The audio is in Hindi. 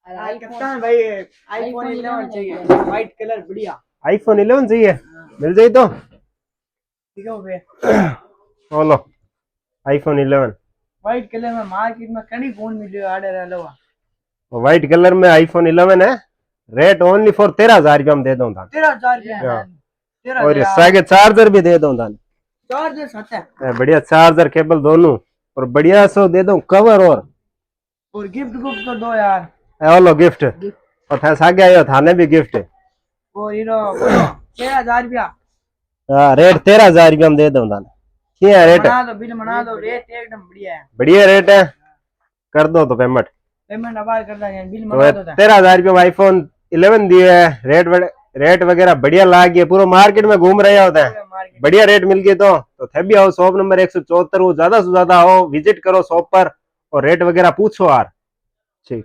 कप्तान भाई आईफोन 11 चाहिए, व्हाइट कलर बढ़िया। आईफोन 11 चाहिए, मिल जाए तो ठीक है भाई। बोलो आईफोन 11 व्हाइट कलर में मार्केट में कई फोन मिल रहा है अलावा। व्हाइट कलर में आईफोन 11 है, रेट ओनली फॉर 13,000 रुपया में दे दूं था। 13,000 रुपया और इसके चार्जर भी दे दूं था। चार्जर साथ है, बढ़िया चार्जर केबल दोनों, और बढ़िया सो दे दूं कवर और गिफ्ट गुफ्ट तो दो यार। हेलो गिफ्ट और था सागे आयो थाने भी गिफ्ट। और हीरो 13,000 रुपया। हां रेट 13,000 रुपया में दे दूं था। क्या रेट बना दो, बिल बना दो, रेट एकदम बढ़िया है। बढ़िया रेट है, कर दो तो पेमेंट अबार कर दो यार, बिल बना दो। 13,000 रुपया में आईफोन 11 दिए है। रेट वगैरह बढ़िया लाग गया, पूरा मार्केट में घूम रहे होते हैं, बढ़िया रेट मिल गए तो थे भी आओ शॉप नंबर 174 हो, ज्यादा से ज्यादा आओ, विजिट करो शॉप पर और रेट वगैरह पूछो यार।